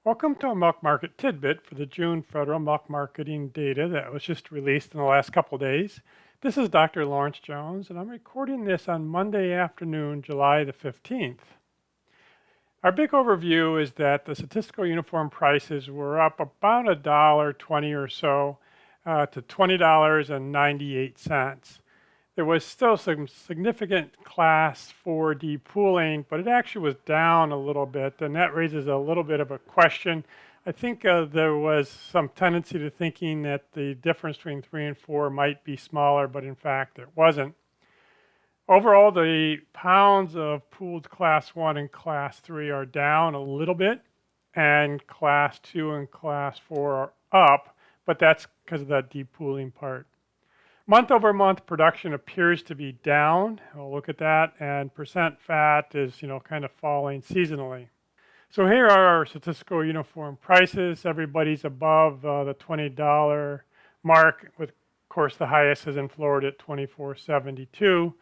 Welcome to a milk market tidbit for the June federal milk marketing data that was just released in the last couple of days. This is Dr. Lawrence Jones, and I'm recording this on Monday afternoon, July the 15th. Our big overview is that the statistical uniform prices were up about $1.20 or so to $20.98. There was still some significant class 4D pooling, but it actually was down a little bit, and that raises a little bit of a question. I think there was some tendency to thinking that the difference between 3 and 4 might be smaller, but in fact it wasn't. Overall, the pounds of pooled class 1 and class 3 are down a little bit, and class 2 and class 4 are up, but that's because of that depooling part. Month over month production appears to be down. We'll look at that, and percent fat is, kind of falling seasonally. So here are our statistical uniform prices. Everybody's above the $20 mark, with, of course, the highest is in Florida at $24.72.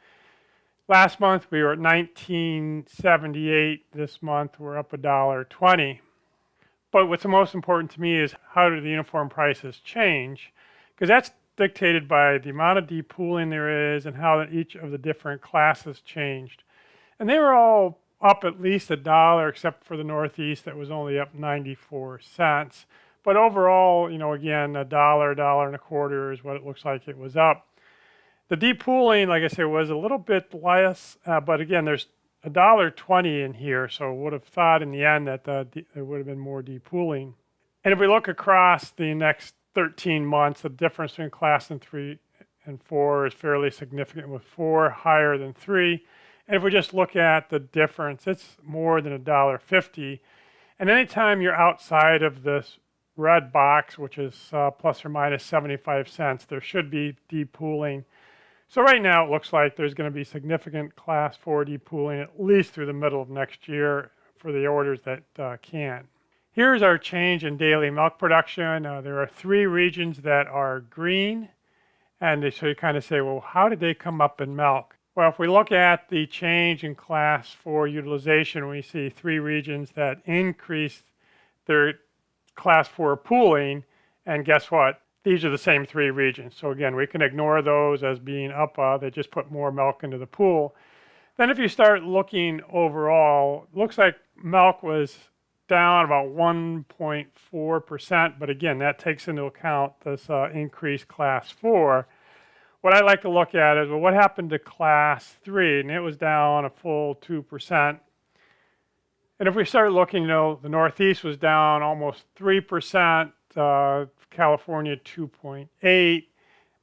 Last month we were at $19.78. This month we're up $1.20. But what's most important to me is how do the uniform prices change? Because that's dictated by the amount of depooling there is and how each of the different classes changed. And they were all up at least $1, except for the Northeast that was only up 94 cents. But overall, again, $1.25 is what it looks like it was up. The depooling, like I said, was a little bit less, but again, there's $1.20 in here, so would have thought in the end that there would have been more depooling. And if we look across the next 13 months, the difference between class 3 and 4 is fairly significant, with 4 higher than 3. And if we just look at the difference, it's more than $1.50. And anytime you're outside of this red box, which is plus or minus 75 cents, there should be depooling. So right now it looks like there's going to be significant class 4 depooling at least through the middle of next year for the orders that can. Here's our change in daily milk production. There are 3 regions that are green, and so you kind of say, well, how did they come up in milk? Well, if we look at the change in class 4 utilization, we see 3 regions that increased their class 4 pooling, and guess what? These are the same 3 regions. So again, we can ignore those as being up. They just put more milk into the pool. Then if you start looking overall, it looks like milk was down about 1.4%, but again, that takes into account this increased class 4. What I like to look at is, well, what happened to class 3? And it was down a full 2%. And if we start looking, the Northeast was down almost 3%, California 2.8,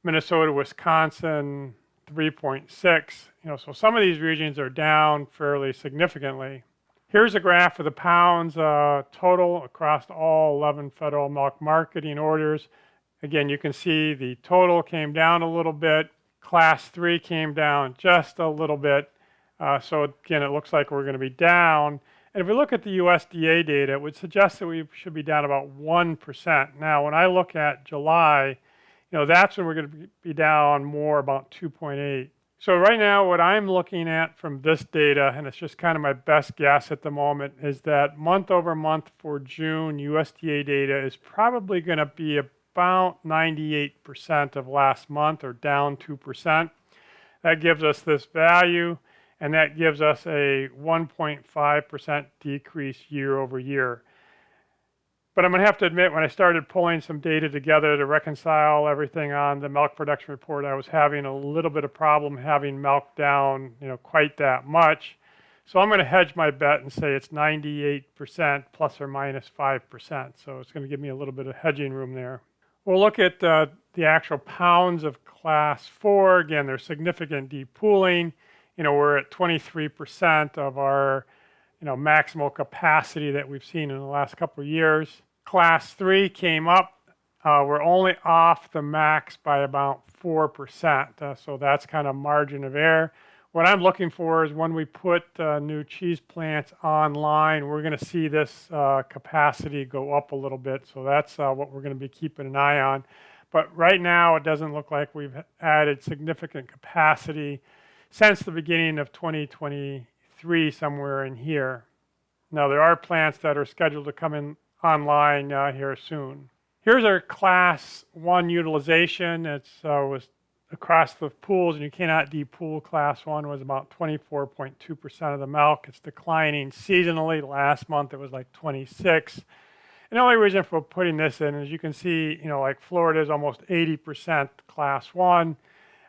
Minnesota, Wisconsin 3.6. So some of these regions are down fairly significantly. Here's a graph of the pounds total across all 11 federal milk marketing orders. Again, you can see the total came down a little bit. Class 3 came down just a little bit. So again, it looks like we're going to be down. And if we look at the USDA data, it would suggest that we should be down about 1%. Now, when I look at July, that's when we're going to be down more, about 2.8. So right now, what I'm looking at from this data, and it's just kind of my best guess at the moment, is that month over month for June, USDA data is probably going to be about 98% of last month, or down 2%. That gives us this value, and that gives us a 1.5% decrease year over year. But I'm going to have to admit, when I started pulling some data together to reconcile everything on the milk production report, I was having a little bit of problem having milk down, quite that much. So I'm going to hedge my bet and say it's 98% plus or minus 5%. So it's going to give me a little bit of hedging room there. We'll look at the actual pounds of class 4. Again, there's significant depooling. We're at 23% of our, maximal capacity that we've seen in the last couple of years. Class 3 came up. We're only off the max by about 4%. So that's kind of margin of error. What I'm looking for is when we put new cheese plants online, we're going to see this capacity go up a little bit. So that's what we're going to be keeping an eye on. But right now, it doesn't look like we've added significant capacity since the beginning of 2023, somewhere in here. Now, there are plants that are scheduled to come in online here soon. Here's our class 1 utilization. It was across the pools, and you cannot depool. Class 1 was about 24.2% of the milk. It's declining seasonally. Last month it was like 26. And the only reason for putting this in is you can see, like Florida is almost 80% class 1,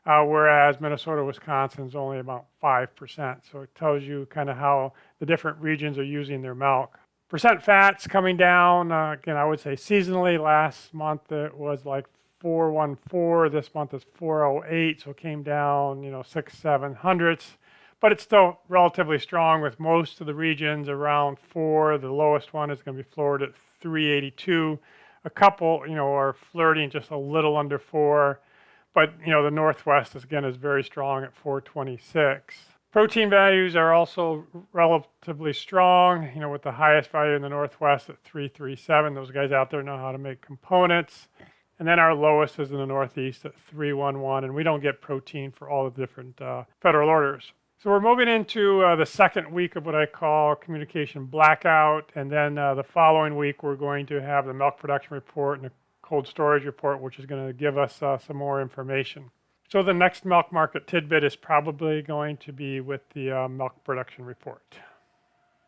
whereas Minnesota, Wisconsin is only about 5%. So it tells you kind of how the different regions are using their milk. Percent fat's coming down. Again, I would say seasonally. Last month it was like 414. This month is 408. So it came down, 6/700ths. But it's still relatively strong with most of the regions around 4. The lowest one is going to be Florida at 382. A couple, are flirting just a little under 4. But, the Northwest is very strong at 426. Protein values are also relatively strong, with the highest value in the Northwest at 337. Those guys out there know how to make components. And then our lowest is in the Northeast at 311. And we don't get protein for all the different federal orders. So we're moving into the second week of what I call communication blackout. And then the following week, we're going to have the milk production report and the cold storage report, which is going to give us some more information. So the next milk market tidbit is probably going to be with the milk production report.